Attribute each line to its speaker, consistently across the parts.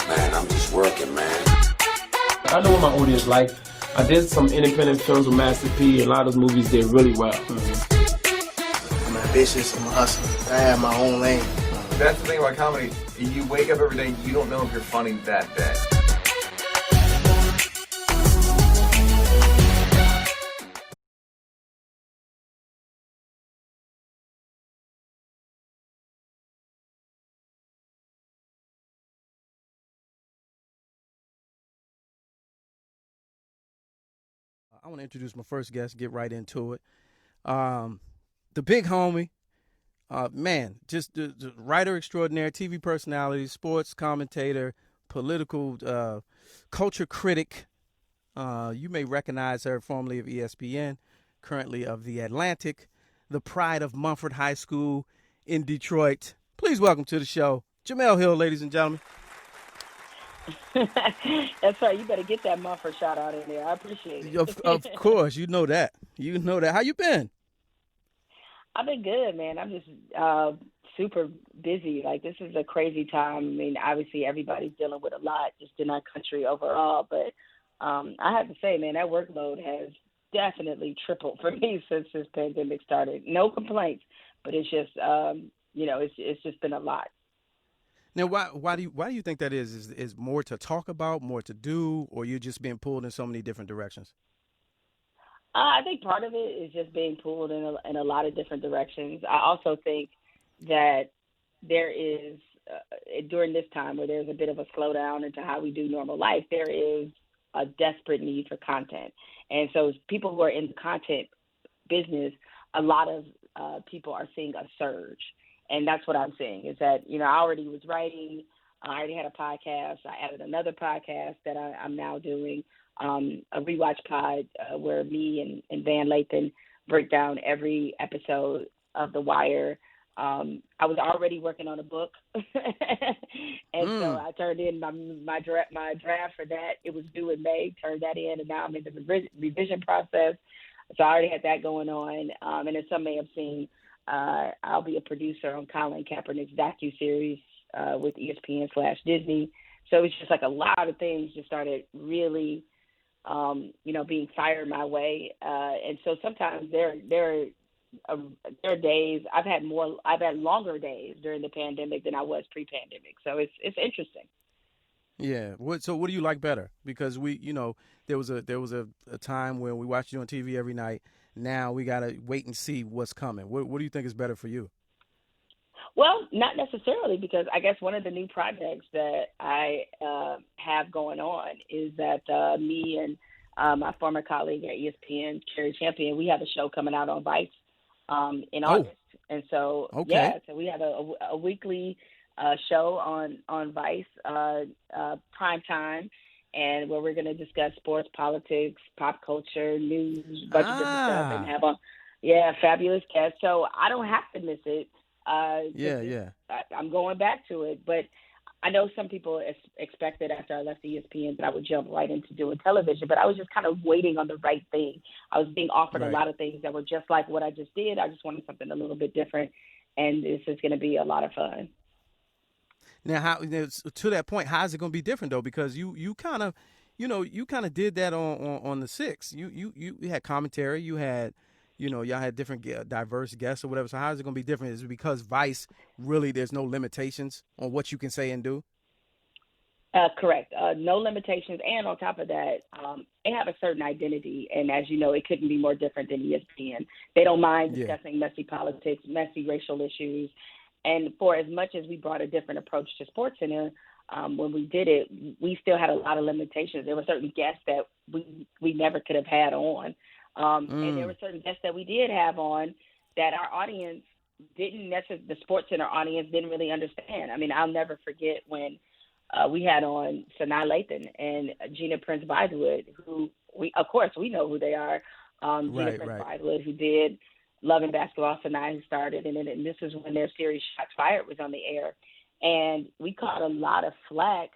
Speaker 1: Man, I'm just working, man.
Speaker 2: I know what my audience like. I did some independent films with Master P, and a lot of those movies did really well.
Speaker 3: I'm ambitious, I'm a hustler. I have my own lane.
Speaker 4: That's the thing about comedy. You wake up every day, you don't know if you're funny that day.
Speaker 5: I want to introduce my first guest, get right into it. The big homie, man, just the writer extraordinaire, TV personality, sports commentator, political culture critic. You may recognize her formerly of ESPN, currently of The Atlantic, the pride of Mumford High School in Detroit. Please welcome to the show, Jemele Hill, ladies and gentlemen.
Speaker 6: That's right. You better get that Mumford shout out in there. I appreciate it.
Speaker 5: Of course, you know that. You know that. How you been?
Speaker 6: I've been good, man. I'm just super busy. Like, this is a crazy time. I mean, obviously everybody's dealing with a lot just in our country overall. But I have to say, man, that workload has definitely tripled for me since this pandemic started. No complaints, but it's just, it's just been a lot.
Speaker 5: Now, why do you think that is? Is more to talk about, more to do, or you're just being pulled in so many different directions?
Speaker 6: I think part of it is just being pulled in a lot of different directions. I also think that there is, during this time where there's a bit of a slowdown into how we do normal life, there is a desperate need for content. And so people who are in the content business, a lot of people are seeing a surge. And that's what I'm seeing is that, I already was writing. I already had a podcast. I added another podcast that I'm now doing, a rewatch pod where me and Van Lathan break down every episode of The Wire. I was already working on a book. So I turned in my draft for that. It was due in May, turned that in, and now I'm in the revision process. So I already had that going on. And as some may have seen, I'll be a producer on Colin Kaepernick's docuseries with ESPN/Disney. So it's just like a lot of things just started really, being fired my way. And so sometimes there are days I've had longer days during the pandemic than I was pre-pandemic. So it's interesting.
Speaker 5: Yeah. So what do you like better? Because there was a time when we watched you on TV every night. Now we got to wait and see what's coming. What do you think is better for you?
Speaker 6: Well, not necessarily, because I guess one of the new projects that I have going on is that me and my former colleague at ESPN, Carrie Champion, we have a show coming out on Vice in August. And so, so we have a weekly show on Vice, prime time, and where we're going to discuss sports, politics, pop culture, news, a bunch of different stuff, and have fabulous guests. So I don't have to miss it. I'm going back to it, but I know some people expected after I left ESPN that I would jump right into doing television, but I was just kind of waiting on the right thing. I was being offered a lot of things that were just like what I just did. I just wanted something a little bit different, and this is going to be a lot of fun.
Speaker 5: Now, to that point, how is it going to be different though? Because you kind of did that on the 6. You had commentary, you had, y'all had different diverse guests or whatever. So how is it going to be different? Is it because Vice really there's no limitations on what you can say and do?
Speaker 6: Correct. No limitations, and on top of that, they have a certain identity, and as you know, it couldn't be more different than ESPN. They don't mind discussing messy politics, messy racial issues. And for as much as we brought a different approach to SportsCenter, when we did it, we still had a lot of limitations. There were certain guests that we never could have had on. And there were certain guests that we did have on that our audience didn't necessarily, the SportsCenter audience didn't really understand. I mean, I'll never forget when we had on Sanaa Lathan and Gina Prince Bythewood, who we know who they are. Gina Prince Bythewood, who did Love and Basketball Tonight, who started, and this is when their series Shots Fired was on the air. And we caught a lot of flack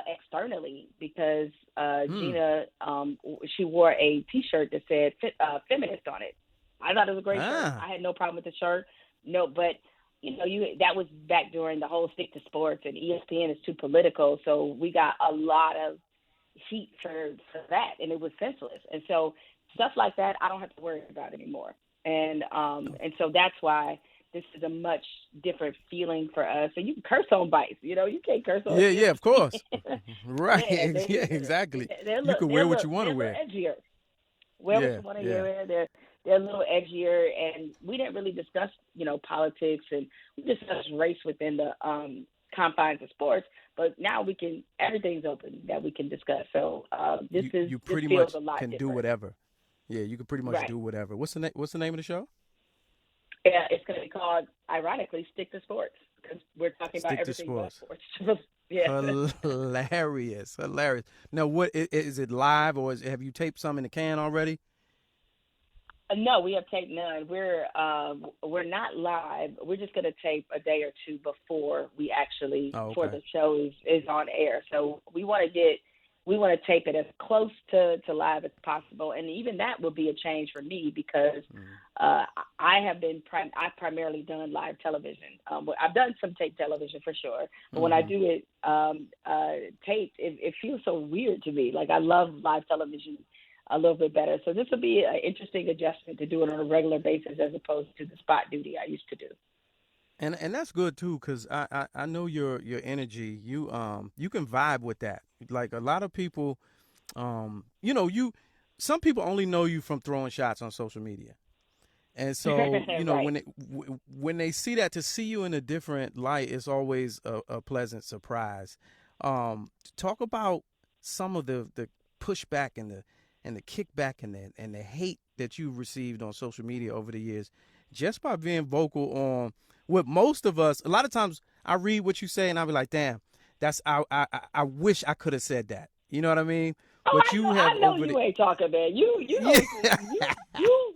Speaker 6: externally because Gina, she wore a T-shirt that said feminist on it. I thought it was a great shirt. I had no problem with the shirt. No, but that was back during the whole stick to sports, and ESPN is too political, so we got a lot of heat for that, and it was senseless. And so stuff like that, I don't have to worry about anymore. And so that's why this is a much different feeling for us. And you can curse on bikes, you can't curse on.
Speaker 5: Yeah, of course. Right.
Speaker 6: Yeah,
Speaker 5: Exactly.
Speaker 6: They're
Speaker 5: You can wear what you want to wear.
Speaker 6: Edgier. Wear what you want to wear. They're a little edgier, and we didn't really discuss, politics, and we discussed race within the confines of sports. But now everything's open that we can discuss. So
Speaker 5: you pretty
Speaker 6: feels
Speaker 5: much
Speaker 6: a lot
Speaker 5: can
Speaker 6: different.
Speaker 5: do whatever. Yeah, you can pretty much do whatever. What's the name of the show?
Speaker 6: Yeah, it's going to be called, ironically, Stick to Sports, because we're talking about everything but sports. Yeah.
Speaker 5: Hilarious. Now, what is it live, or have you taped some in the can already?
Speaker 6: No, we have taped none. We're not live. We're just going to tape a day or two before we actually before the show is on air. So we want to tape it as close to live as possible, and even that will be a change for me because I've primarily done live television. I've done some tape television for sure, but when I do it taped, it feels so weird to me. Like I love live television a little bit better. So this will be an interesting adjustment to do it on a regular basis as opposed to the spot duty I used to do.
Speaker 5: And that's good too, because I know your energy. You can vibe with that. Like a lot of people, some people only know you from throwing shots on social media, and so right. when they see that, to see you in a different light is always a pleasant surprise. Talk about some of the pushback and the kickback and the hate that you've received on social media over the years, just by being vocal on what most of us. A lot of times, I read what you say and I'll be like, "Damn, I wish I could have said that." You know what I mean?
Speaker 6: But I know you ain't talking, man. You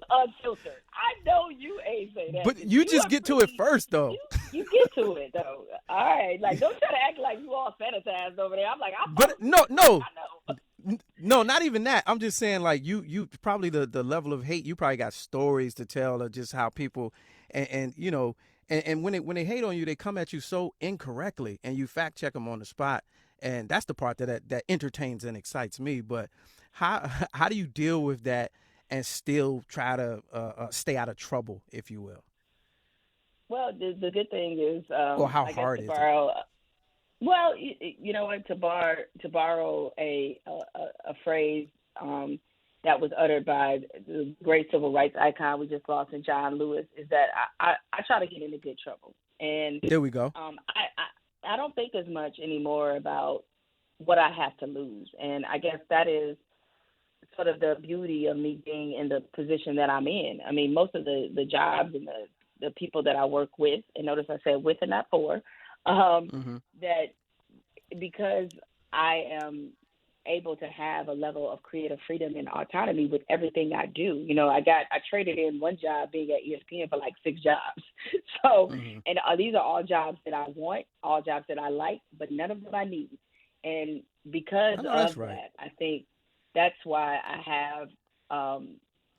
Speaker 6: unfiltered. I know you ain't say that.
Speaker 5: But you just get to it first, though.
Speaker 6: You get to it though. All right, like don't try to act like you all sanitized over there. I'm like, No, not even that. I'm just saying, like, you probably the level of hate, you probably got stories to tell of just how people, and when they hate on you, they come at you so incorrectly, and you fact check them on the spot, and that's the part that entertains and excites me. But how do you deal with that and still try to stay out of trouble, if you will? Well, the good thing is,
Speaker 5: or how hard is it?
Speaker 6: Well, you know what? To borrow a phrase that was uttered by the great civil rights icon we just lost in John Lewis, is that I try to get into good trouble. And
Speaker 5: there we go.
Speaker 6: I don't think as much anymore about what I have to lose, and I guess that is sort of the beauty of me being in the position that I'm in. I mean, most of the jobs and the people that I work with, and notice I said with and not for. That because I am able to have a level of creative freedom and autonomy with everything I do. I traded in one job being at ESPN for like 6 jobs. So, and these are all jobs that I want, all jobs that I like, but none of them I need. And because of that, I think that's why I have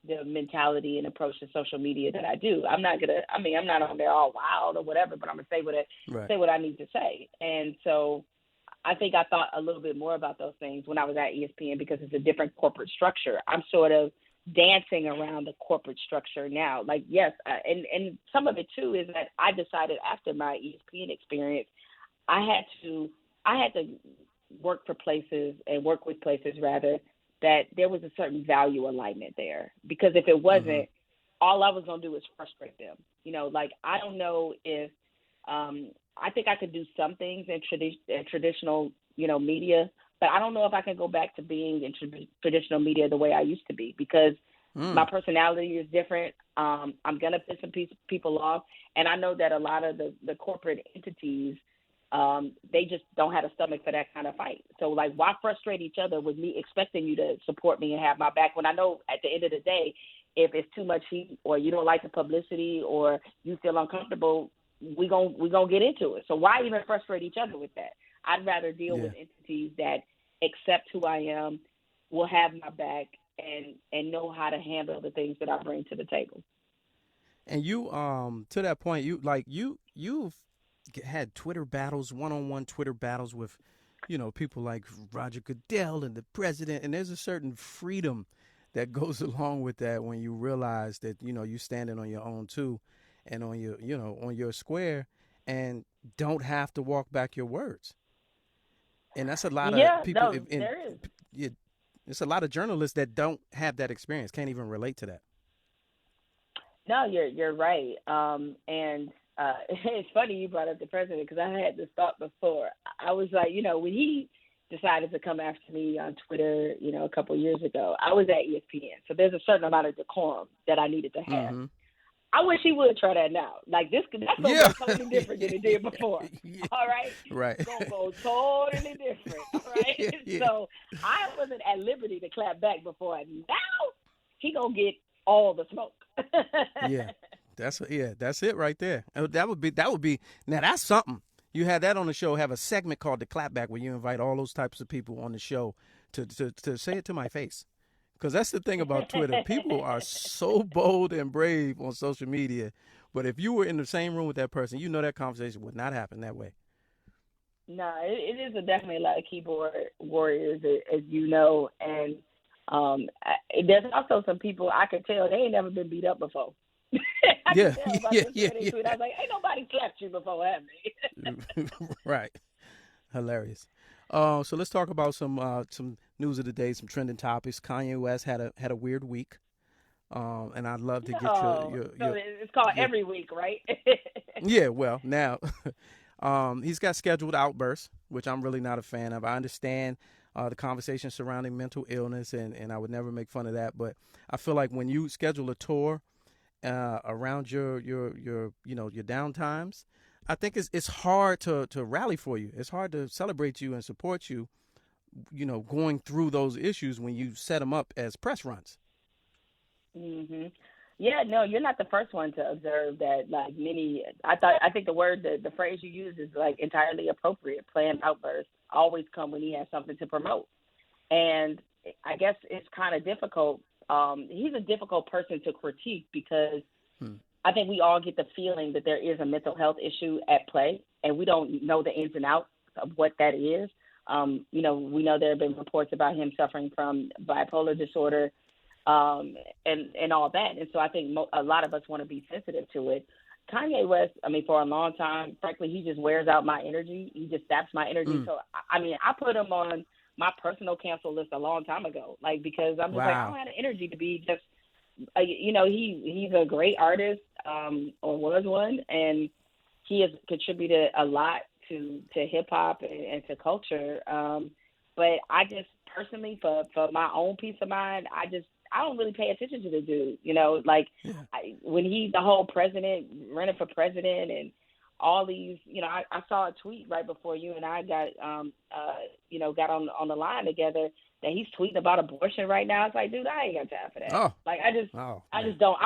Speaker 6: the mentality and approach to social media that I do. I'm not on there all wild or whatever, but I'm gonna say what I need to say. And so I think I thought a little bit more about those things when I was at ESPN because it's a different corporate structure. I'm sort of dancing around the corporate structure now. Like, yes, and some of it too is that I decided after my ESPN experience, I had to work for places and work with places rather, that there was a certain value alignment there. Because if it wasn't, all I was going to do is frustrate them. Like, I don't know if I think I could do some things in traditional, media, but I don't know if I can go back to being in traditional media the way I used to be, because my personality is different. I'm going to piss some people off. And I know that a lot of the corporate entities, they just don't have a stomach for that kind of fight. So, like, why frustrate each other with me expecting you to support me and have my back when I know at the end of the day, if it's too much heat or you don't like the publicity or you feel uncomfortable, we gonna get into it. So why even frustrate each other with that? I'd rather deal with entities that accept who I am, will have my back, and know how to handle the things that I bring to the table.
Speaker 5: And you, to that point, you've had Twitter battles, one-on-one Twitter battles with, people like Roger Goodell and the president, and there's a certain freedom that goes along with that when you realize that you're standing on your own too, and on your on your square, and don't have to walk back your words. And that's a lot of people.
Speaker 6: There is.
Speaker 5: It's a lot of journalists that don't have that experience, can't even relate to that.
Speaker 6: No, you're right. And it's funny you brought up the president because I had this thought before. I was like, when he decided to come after me on Twitter, a couple of years ago, I was at ESPN. So there's a certain amount of decorum that I needed to have.
Speaker 5: Mm-hmm.
Speaker 6: I wish he would try that now. Like that's going to be totally different than it did before.
Speaker 5: Yeah.
Speaker 6: All right?
Speaker 5: Right.
Speaker 6: It's going to go totally different. All right?
Speaker 5: Yeah.
Speaker 6: So I wasn't at liberty to clap back before. Now he going to get all the smoke.
Speaker 5: Yeah. That's it right there. That would be now that's something. You had that on the show, have a segment called the Clapback where you invite all those types of people on the show to say it to my face. Because that's the thing about Twitter. People are so bold and brave on social media. But if you were in the same room with that person, that conversation would not happen that way.
Speaker 6: No, it is definitely a lot of keyboard warriors, as you know. And there's also some people I could tell they ain't never been beat up before.
Speaker 5: Yeah.
Speaker 6: I was like, ain't nobody slapped you before, have they?
Speaker 5: Right. Hilarious. So let's talk about some news of the day, some trending topics. Kanye West had a weird week, and I'd love to get your
Speaker 6: it's called every week, right?
Speaker 5: Yeah. Well, now he's got scheduled outbursts, which I'm really not a fan of. I understand the conversation surrounding mental illness, and I would never make fun of that. But I feel like when you schedule a tour around your down times, I think it's hard to rally for you. It's hard to celebrate you and support you, going through those issues when you set them up as press runs.
Speaker 6: Mm-hmm. Yeah, no, you're not the first one to observe that. Like I think the phrase you use is like entirely appropriate. Planned outbursts always come when he has something to promote, and I guess it's kind of difficult. He's a difficult person to critique because I think we all get the feeling that there is a mental health issue at play, and we don't know the ins and outs of what that is. We know there have been reports about him suffering from bipolar disorder and all that. And so I think a lot of us want to be sensitive to it. Kanye West, for a long time, frankly, he just wears out my energy. He just saps my energy. So, I put him on my personal cancel list a long time ago, because I'm just like, I don't have the energy to be just, he's a great artist, or was one, and he has contributed a lot to hip hop and to culture. But I just personally, for my own peace of mind, I don't really pay attention to the dude, when he's the whole president, running for president and all these, I saw a tweet right before you and I got on the line together that he's tweeting about abortion right now. It's like, dude, I ain't got time for that.
Speaker 5: Oh.
Speaker 6: I just don't.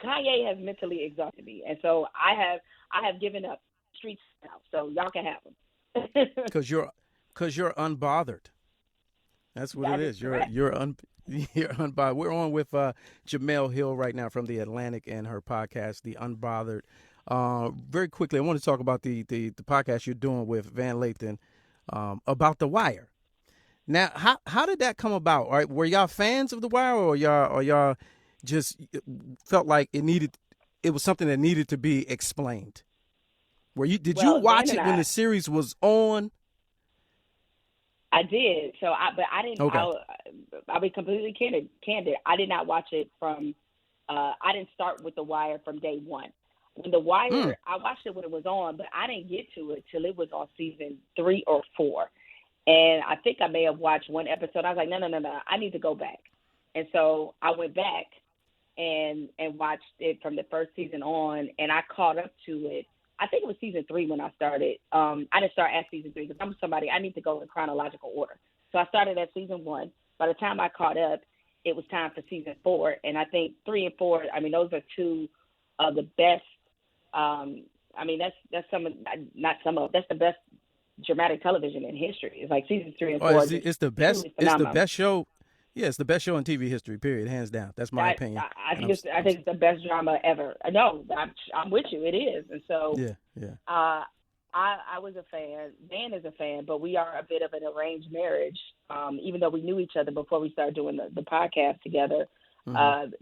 Speaker 6: Kanye has mentally exhausted me. And so I have given up streets now. So y'all can have them.
Speaker 5: Because you're unbothered. That's what it is. You're unbothered. We're on with Jemele Hill right now from The Atlantic and her podcast, The Unbothered. Very quickly, I want to talk about the podcast you're doing with Van Lathan about The Wire. Now, how did that come about? All right, were y'all fans of The Wire, or y'all just felt like it was something that needed to be explained? Did you watch it when the series was on?
Speaker 6: I did. So, I didn't.
Speaker 5: Okay.
Speaker 6: I'll be completely candid. I did not watch it from. I didn't start with The Wire from day one. When The Wire, I watched it when it was on, but I didn't get to it till it was on season 3 or 4. And I think I may have watched one episode. I was like, no, I need to go back. And so I went back and watched it from the first season on, and I caught up to it. I think it was season 3 when I started. I didn't start at season 3 because I'm somebody, I need to go in chronological order. So I started at season 1. By the time I caught up, it was time for season 4. And I think 3 and 4, those are two of the best. That's the best dramatic television in history. It's like season 3 and 4.
Speaker 5: It's the best. It's the best show. Yeah, it's the best show in TV history. Period, hands down. That's my opinion.
Speaker 6: I think it's the best drama ever. No, I'm with you. It is, and so
Speaker 5: yeah.
Speaker 6: I was a fan. Dan is a fan, but we are a bit of an arranged marriage. Even though we knew each other before we started doing the podcast together.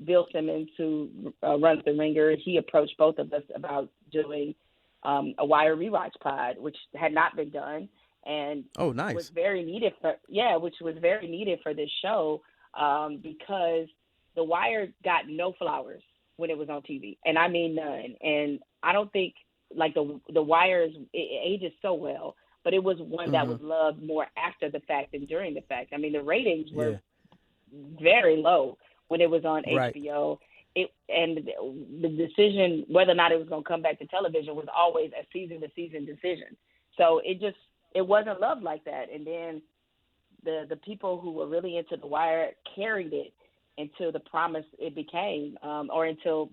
Speaker 6: Bill Simmons, who runs The Ringer, he approached both of us about doing a Wire rewatch pod, which had not been done, and was very needed which was very needed for this show because The Wire got no flowers when it was on TV, and I mean none. And I don't think like the Wire it ages so well, but it was one that was loved more after the fact than during the fact. I mean, the ratings were very low when it was on HBO. And the decision whether or not it was going to come back to television was always a season-to-season decision. So it wasn't loved like that. And then the people who were really into The Wire carried it into the promise it became, or into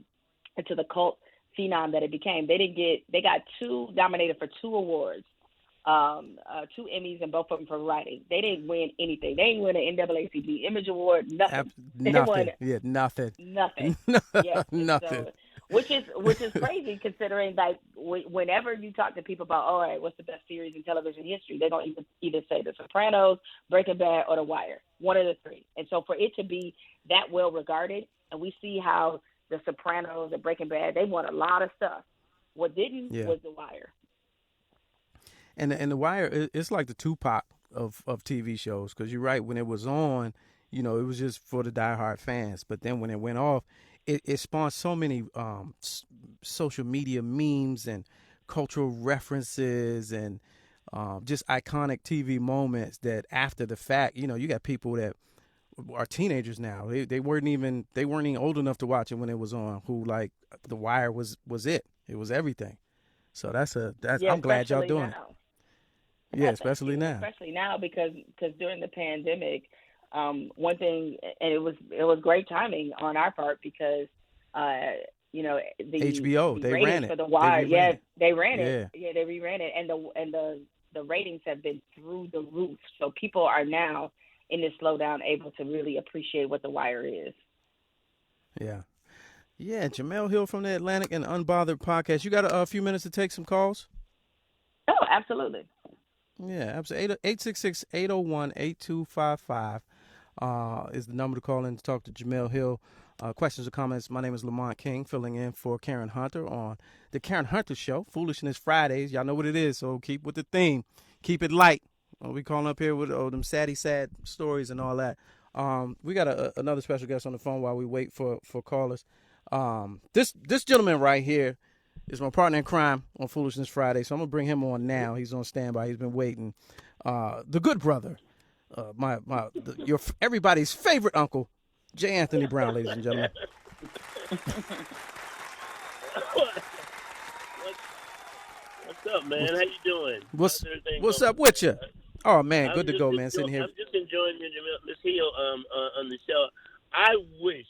Speaker 6: the cult phenom that it became. They got nominated for 2 awards. 2 Emmys, and both of them for writing. They didn't win anything. They didn't win an NAACP Image Award. Nothing.
Speaker 5: Nothing. Nothing.
Speaker 6: Nothing. Yeah.
Speaker 5: Nothing.
Speaker 6: So, which is crazy considering like whenever you talk to people about, all right, what's the best series in television history, they're going to either say The Sopranos, Breaking Bad, or The Wire. One of the 3. And so for it to be that well regarded, and we see how The Sopranos and Breaking Bad, they won a lot of stuff. What didn't was The Wire.
Speaker 5: And The Wire, it's like the Tupac of TV shows, because you're right. When it was on, it was just for the diehard fans. But then when it went off, it spawned so many social media memes and cultural references and just iconic TV moments that after the fact, you got people that are teenagers now. They weren't even old enough to watch it when it was on, who like The Wire was it. It was everything. So I'm glad y'all doing it. Yeah, especially now.
Speaker 6: Especially now because during the pandemic, one thing, and it was great timing on our part because the
Speaker 5: HBO
Speaker 6: the
Speaker 5: they
Speaker 6: ratings
Speaker 5: ran it
Speaker 6: for The Wire. They ran
Speaker 5: it.
Speaker 6: Yeah, they reran it, and the ratings have been through the roof. So people are now in this slowdown able to really appreciate what The Wire is.
Speaker 5: Yeah. Yeah, Jemele Hill from the Atlantic and Unbothered podcast. You got a few minutes to take some calls?
Speaker 6: Oh, absolutely.
Speaker 5: Yeah, absolutely. 866-801-8255 is the number to call in to talk to Jemele Hill. Questions or comments? My name is Lamont King, filling in for Karen Hunter on the Karen Hunter Show, Foolishness Fridays. Y'all know what it is, so keep with the theme. Keep it light. We calling up here with them sad stories and all that. We got another special guest on the phone while we wait for callers. This gentleman right here is my partner in crime on Foolishness Friday, so I'm gonna bring him on now. He's on standby. He's been waiting. The good brother, your everybody's favorite uncle, J. Anthony Brown, ladies and gentlemen.
Speaker 7: What's up, man? How you doing?
Speaker 5: What's up with you? Oh man, good to go, man. Sitting here.
Speaker 7: I'm just enjoying Miss Hill on the show. I wish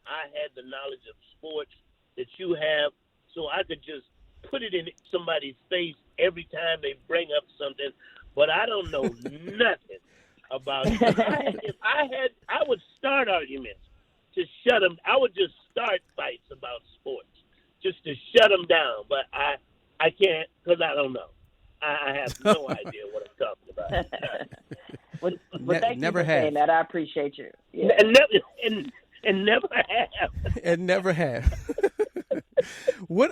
Speaker 7: I had the knowledge of sports that you have, so I could just put it in somebody's face every time they bring up something, but I don't know nothing about it. If I would start arguments to shut them. I would just start fights about sports just to shut them down, but I can't because I don't know. I have no idea what I'm talking about.
Speaker 6: Well, thank you for saying that. I appreciate you. Yeah.
Speaker 7: And never have.
Speaker 5: And never have. What,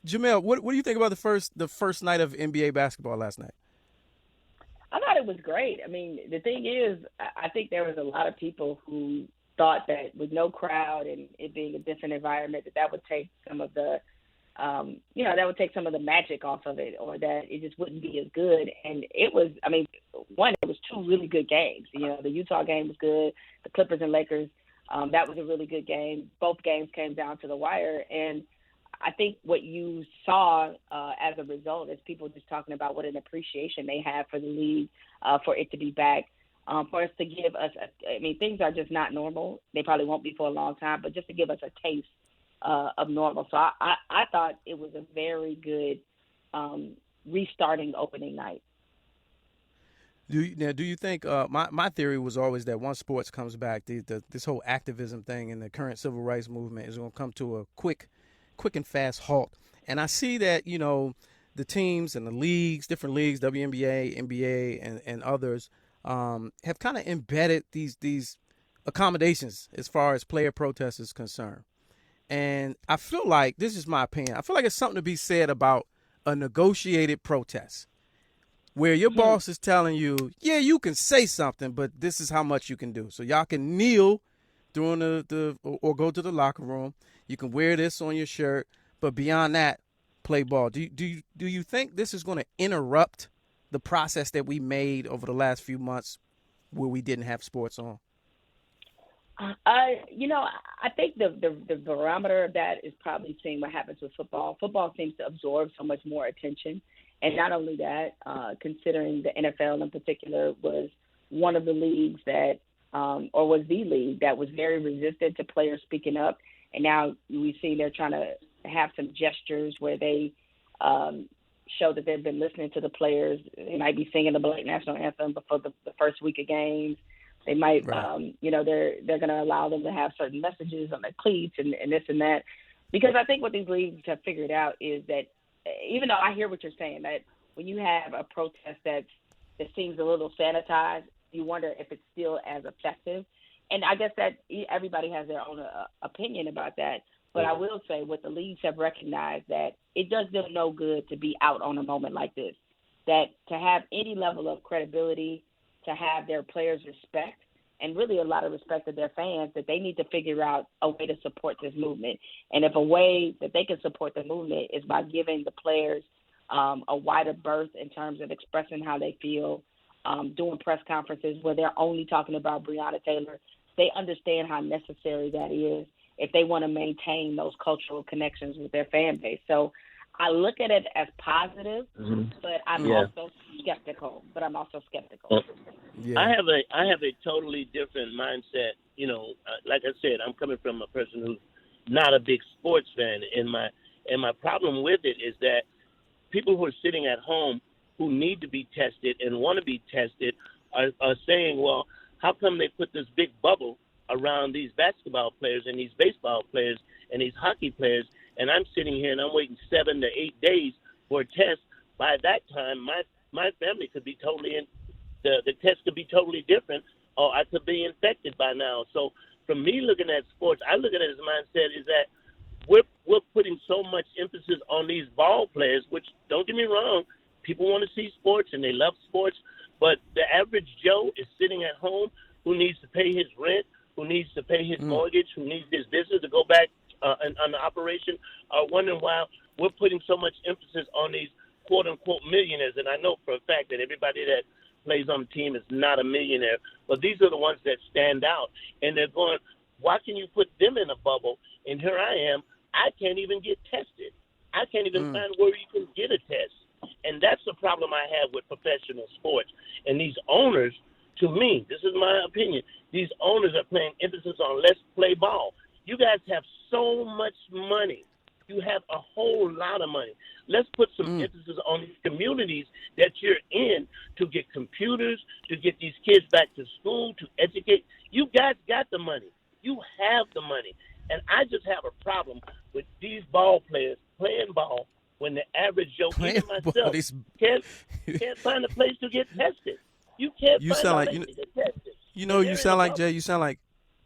Speaker 5: Jemele? What do you think about the first night of NBA basketball last night?
Speaker 6: I thought it was great. I mean, the thing is, I think there was a lot of people who thought that with no crowd and it being a different environment, that would take some of the, that would take some of the magic off of it, or that it just wouldn't be as good. And it was, I mean, it was 2 really good games. The Utah game was good. The Clippers and Lakers, that was a really good game. Both games came down to the wire. And I think what you saw as a result is people just talking about what an appreciation they have for the league, for it to be back, for us to give us, things are just not normal. They probably won't be for a long time, but just to give us a taste of normal. So I thought it was a very good restarting opening night.
Speaker 5: Do you think my theory was always that once sports comes back, this whole activism thing and the current civil rights movement is going to come to a quick and fast halt. And I see that, the teams and the leagues, different leagues, WNBA, NBA, and others, have kind of embedded these accommodations as far as player protest is concerned. And I feel like, this is my opinion, I feel like it's something to be said about a negotiated protest, where your boss is telling you, yeah, you can say something, but this is how much you can do. So y'all can kneel during or go to the locker room. You can wear this on your shirt, but beyond that, play ball. Do you think this is going to interrupt the process that we made over the last few months where we didn't have sports on?
Speaker 6: I think the barometer of that is probably seeing what happens with football. Football seems to absorb so much more attention. And not only that, considering the NFL in particular was one of the leagues that, or was the league that was very resistant to players speaking up. And now we see they're trying to have some gestures where they show that they've been listening to the players. They might be singing the Black National Anthem before the first week of games. They might, right. They're going to allow them to have certain messages on their cleats and this and that. Because I think what these leagues have figured out is that, even though I hear what you're saying, that when you have a protest that seems a little sanitized, you wonder if it's still as effective. And I guess that everybody has their own opinion about that. But I will say what the leagues have recognized, that it does them no good to be out on a moment like this, that to have any level of credibility, to have their players respect, and really a lot of respect of their fans, that they need to figure out a way to support this movement. And if a way that they can support the movement is by giving the players a wider berth in terms of expressing how they feel, doing press conferences where they're only talking about Breonna Taylor, they understand how necessary that is if they want to maintain those cultural connections with their fan base. So I look at it as positive, but I'm also skeptical.
Speaker 5: Yeah.
Speaker 7: I have a totally different mindset. Like I said, I'm coming from a person who's not a big sports fan, and my problem with it is that people who are sitting at home who need to be tested and want to be tested are saying, well, how come they put this big bubble around these basketball players and these baseball players and these hockey players, and I'm sitting here and I'm waiting 7 to 8 days for a test. By that time, my family could be totally in. The test could be totally different, or I could be infected by now. So, for me, looking at sports, I look at it as a mindset is that we're putting so much emphasis on these ball players. Which, don't get me wrong, people want to see sports and they love sports, but the average Joe is sitting at home who needs to pay his rent, who needs to pay his mortgage, who needs his business to go back on the operation, are wondering why we're putting so much emphasis on these quote-unquote millionaires. And I know for a fact that everybody that plays on the team is not a millionaire, but these are the ones that stand out. And they're going, why can you put them in a bubble? And here I am, I can't even get tested. I can't even find where you can get a test. And that's the problem I have with professional sports. And these owners, to me, this is my opinion, these owners are playing emphasis on let's play ball. You guys have so much money. You have a whole lot of money. Let's put some emphasis on these communities that you're in to get computers, to get these kids back to school, to educate. You guys got the money. You have the money. And I just have a problem with these ball players playing ball when the average Joe, even myself, can't find a place to get tested. You can't find a place to get tested.
Speaker 5: You sound like Jay.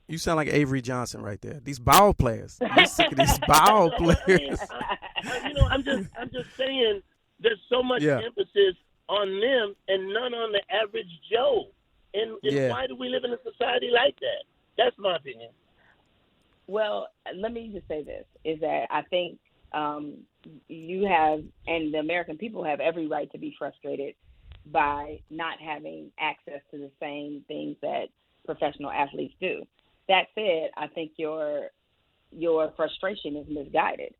Speaker 5: You sound like Avery Johnson right there. These ball players. You're sick of these ball players.
Speaker 7: I'm just saying there's so much emphasis on them and none on the average Joe. And why do we live in a society like that? That's my opinion.
Speaker 6: Well, let me just say this, is that I think you have, and the American people have every right to be frustrated by not having access to the same things that professional athletes do. That said, I think your frustration is misguided.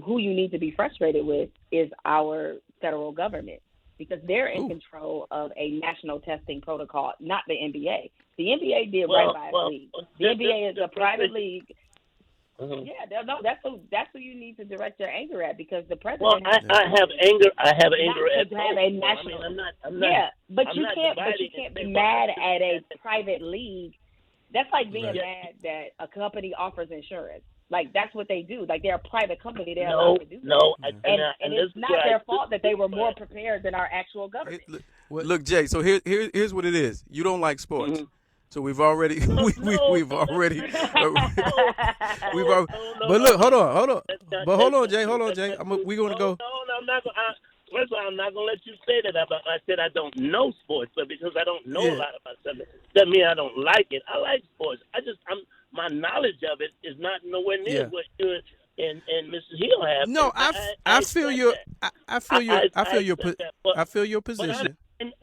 Speaker 6: Who you need to be frustrated with is our federal government, because they're in control of a national testing protocol, not the NBA. The NBA did right by its league. The NBA is a private league. Yeah, no, that's who you need to direct your anger at, because the president.
Speaker 7: Well, I have anger. I have anger
Speaker 6: not
Speaker 7: at
Speaker 6: to have
Speaker 7: both.
Speaker 6: a
Speaker 7: So,
Speaker 6: national.
Speaker 7: I'm not.
Speaker 6: Yeah, but
Speaker 7: I'm
Speaker 6: you
Speaker 7: not
Speaker 6: can't. But you
Speaker 7: dividing
Speaker 6: can't
Speaker 7: and
Speaker 6: be
Speaker 7: saying,
Speaker 6: mad
Speaker 7: well,
Speaker 6: at a private league. That's like being
Speaker 5: Right.
Speaker 6: mad that a company offers insurance. Like, that's what they do. Like, they're a private company. They're
Speaker 7: No,
Speaker 6: allowed to do that.
Speaker 7: no,
Speaker 6: And
Speaker 7: this
Speaker 6: it's
Speaker 7: is
Speaker 6: not
Speaker 7: where
Speaker 6: their
Speaker 7: I-
Speaker 6: fault that they were more prepared than our actual government.
Speaker 5: Look, Jay. So here's what it is. You don't like sports,
Speaker 7: Mhm.
Speaker 5: so we've already we've already we've already.
Speaker 7: No,
Speaker 5: But look, hold on.
Speaker 7: That's
Speaker 5: But hold on,
Speaker 7: not-
Speaker 5: Jay. Hold on,
Speaker 7: that's
Speaker 5: Jay.
Speaker 7: not-
Speaker 5: We're gonna go.
Speaker 7: No, I'm not going. First of all, I'm not going to let you say that. I said I don't know sports, but because I don't know a lot about something, doesn't mean I don't like it. I like sports. My knowledge of it is not nowhere near what you and Mr. Hill have.
Speaker 5: No, I feel your I feel your I feel your
Speaker 7: accept that, but-
Speaker 5: I feel your position.
Speaker 7: And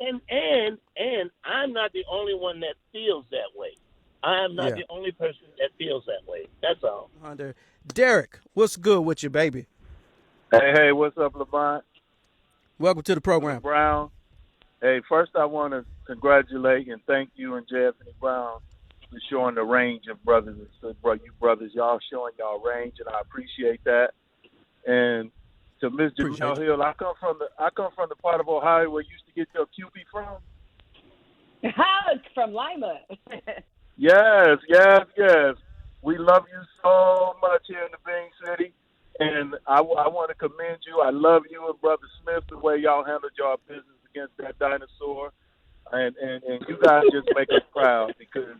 Speaker 7: I'm not the only one that feels that way. I am not the only person that feels that way. That's all.
Speaker 5: Derek, what's good with you, baby?
Speaker 8: Hey, what's up, Lamont?
Speaker 5: Welcome to the program.
Speaker 8: Brown. Hey, first I want to congratulate and thank you and J. Anthony Brown for showing the range of brothers and sisters. You brothers, y'all showing y'all range, and I appreciate that. And to Miss Jemele Hill, I come from the part of Ohio where you used to get your QB from.
Speaker 6: From Lima.
Speaker 8: Yes. We love you so much here in the Bean City. And I want to commend you. I love you and Brother Smith, the way y'all handled your business against that dinosaur. And you guys just make us proud, because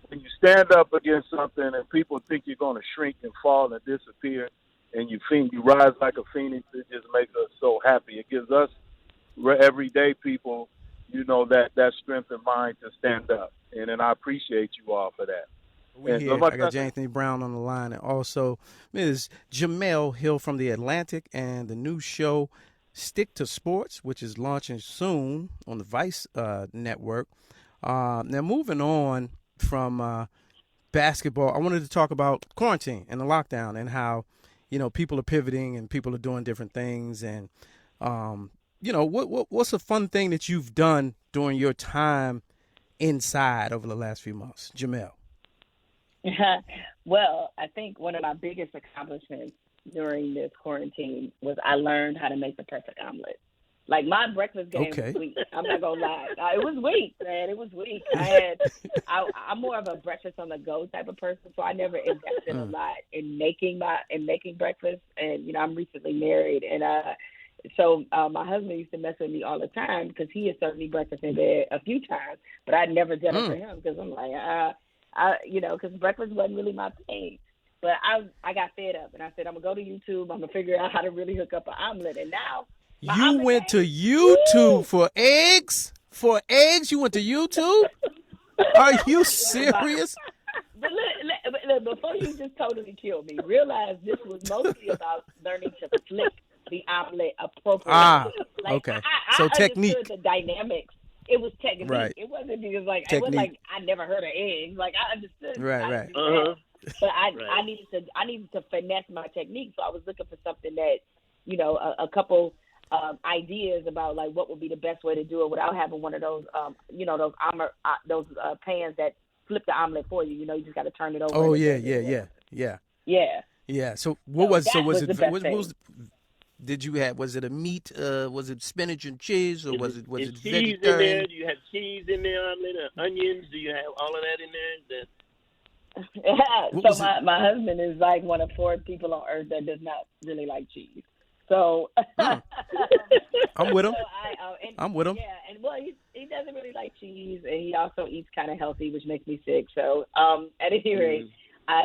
Speaker 8: when you stand up against something and people think you're going to shrink and fall and disappear, and you rise like a phoenix, it just makes us so happy. It gives us everyday people, that strength of mind to stand up. And I appreciate you all for that.
Speaker 5: I got J. Anthony Brown on the line, and also Ms. Jemele Hill from The Atlantic, and the new show Stick to Sports, which is launching soon on the Vice network. Now, moving on from basketball, I wanted to talk about quarantine and the lockdown, and how, people are pivoting and people are doing different things. And, what's a fun thing that you've done during your time inside over the last few months? Jemele.
Speaker 6: Well, I think one of my biggest accomplishments during this quarantine was I learned how to make the perfect omelet. Like, my breakfast game was weak. I'm not gonna lie, it was weak, man. It was weak. I'm more of a breakfast on the go type of person, so I never invested a lot in making breakfast. And I'm recently married, and so my husband used to mess with me all the time, because he had served me breakfast in bed a few times, but I'd never done it for him, because I'm like, because breakfast wasn't really my thing. But I got fed up, and I said, I'm going to go to YouTube. I'm going to figure out how to really hook up an omelet. And now
Speaker 5: you went to YouTube for eggs? For eggs, you went to YouTube? Are you serious?
Speaker 6: But look, before you just totally kill me, realize this was mostly about learning to flip the omelet appropriately.
Speaker 5: Okay.
Speaker 6: So
Speaker 5: technique.
Speaker 6: The dynamics. It was technique.
Speaker 5: Right.
Speaker 6: It wasn't because it
Speaker 5: technique.
Speaker 6: wasn't like I never heard of eggs. Like, I understood.
Speaker 5: Right.
Speaker 6: But I needed to finesse my technique. So I was looking for something that, a couple ideas about, like, what would be the best way to do it without having one of those those pans that flip the omelet for you. You just got to turn it over.
Speaker 5: Oh yeah. So did you have? Was it a meat? Was it spinach and cheese, or was it
Speaker 7: cheese
Speaker 5: vegetarian?
Speaker 7: in there? Do you have cheese in there, omelet, onions? Do you have all of that in there?
Speaker 6: So my husband is like one of 4 people on earth that does not really like cheese. So
Speaker 5: I'm with him. I'm with him.
Speaker 6: Yeah, and he doesn't really like cheese, and he also eats kind of healthy, which makes me sick. So at any rate,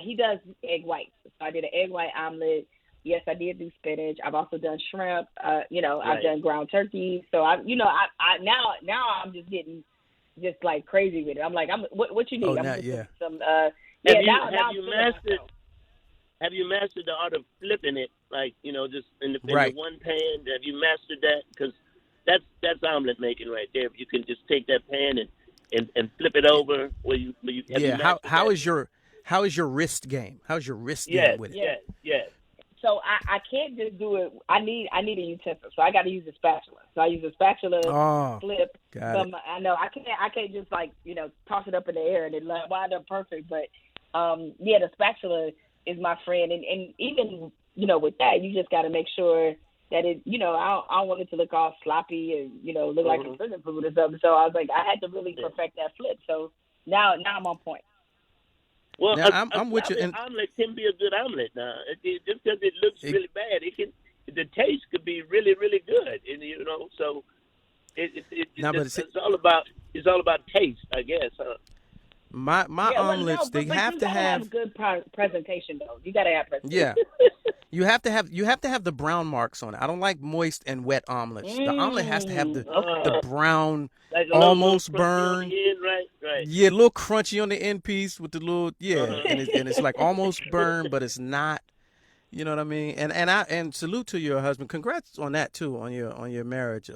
Speaker 6: he does egg whites. So I did an egg white omelet. Yes, I did do spinach. I've also done shrimp. I've done ground turkey. So I now I'm just getting just like crazy with it. I'm like, what you need? Have
Speaker 7: you mastered the art of flipping it? Like, just in the one pan. Have you mastered that? Because that's omelet making right there. If you can just take that pan and flip it over,
Speaker 5: How is your wrist game? How's your wrist game with it?
Speaker 6: Yes. So I can't just do it. I need a utensil, so I got to use a spatula. So I use a spatula, flip. I know I can't just toss it up in the air and it wind up perfect. But the spatula is my friend, and even with that, you just got to make sure that it, I don't want it to look all sloppy and look like a prison food or something. So I was like, I had to really perfect that flip. So now I'm on point.
Speaker 7: Well,
Speaker 5: now, I'm with you.
Speaker 7: An omelet can be a good omelet now. Just because it looks really bad, the taste could be really, really good, and so it's all about taste, I guess.
Speaker 5: My omelets, they have to have
Speaker 6: good presentation though. You gotta have presentation.
Speaker 5: Yeah. You have to have the brown marks on it. I don't like moist and wet omelets. The omelet has to have the brown,
Speaker 7: like
Speaker 5: almost
Speaker 7: little
Speaker 5: burned.
Speaker 7: Right.
Speaker 5: Yeah, a little crunchy on the end piece with the little and it's like almost burned, but it's not. You know what I mean? And salute to your husband. Congrats on that too, on your marriage.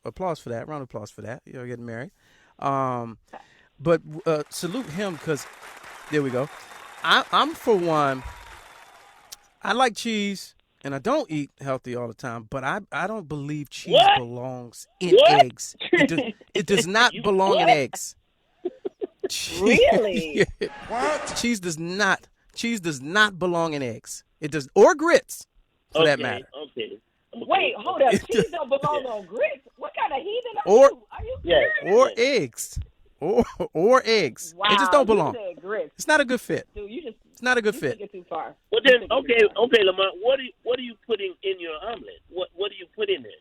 Speaker 5: Applause for that. Round of applause for that. You're getting married. But salute him because there we go. I'm for one. I like cheese, and I don't eat healthy all the time, but I don't believe cheese belongs in eggs. It does not belong in eggs.
Speaker 6: Really?
Speaker 5: What? Cheese does not belong in eggs. It does, or grits, for that matter.
Speaker 7: Okay.
Speaker 6: Wait, hold up. Cheese don't belong on grits? What kind of heathen are you? Are you serious?
Speaker 5: Or eggs. Or eggs.
Speaker 6: Wow,
Speaker 5: they just don't belong.
Speaker 6: You said grits.
Speaker 5: It's not a good fit.
Speaker 6: Dude,
Speaker 5: it's not a good fit.
Speaker 6: Took it too far.
Speaker 7: Well then, okay, Lamont. What are you putting in your omelet? What do you put in there?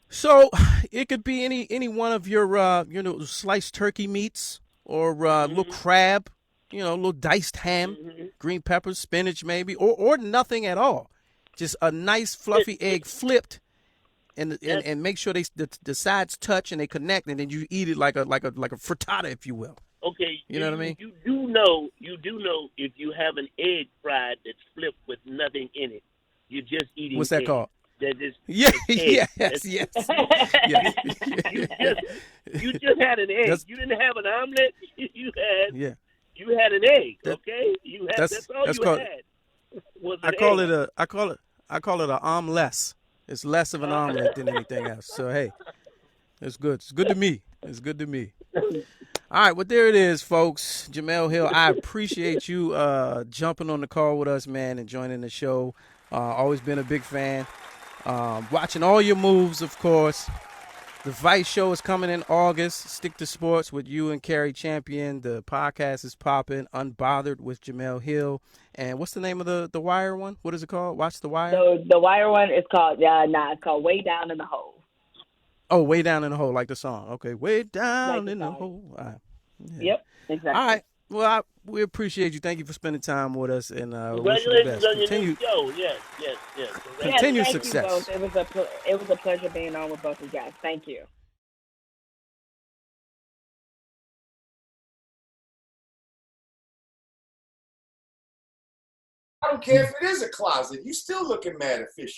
Speaker 5: So it could be any one of your sliced turkey meats, or little crab, little diced ham, green peppers, spinach maybe, or nothing at all. Just a nice fluffy egg flipped. And make sure the sides touch and they connect, and then you eat it like a frittata, if you will.
Speaker 7: Okay,
Speaker 5: you know what I mean.
Speaker 7: You do know if you have an egg fried that's flipped with nothing in it, you're just eating.
Speaker 5: What's that
Speaker 7: egg.
Speaker 5: called?
Speaker 7: That is
Speaker 5: yes.
Speaker 7: You just had an egg. You didn't have an omelet. You had an egg. Okay, that's all you had. Was an egg.
Speaker 5: I call it an omelette. It's less of an omelet than anything else. So, hey, it's good. It's good to me. It's good to me. All right, well, there it is, folks. Jemele Hill, I appreciate you jumping on the call with us, man, and joining the show. Always been a big fan. Watching all your moves, of course. The Vice show is coming in August. Stick to Sports with you and Carrie Champion. The podcast is popping. Unbothered with Jemele Hill. And what's the name of the Wire one? What is it called? Watch the Wire?
Speaker 6: So the Wire one is called, it's called Way Down in the Hole.
Speaker 5: Oh, Way Down in the Hole, like the song. Okay, Way Down in the Hole. All right. Yeah.
Speaker 6: Yep, exactly.
Speaker 5: All right. Well, we appreciate you. Thank you for spending time with us. And
Speaker 7: congratulations on your new show. Yes.
Speaker 5: Continue
Speaker 6: thank
Speaker 5: success.
Speaker 6: You both. It was a pleasure being on with both of you guys. Thank you.
Speaker 1: I don't care if it is a closet. You still looking mad official.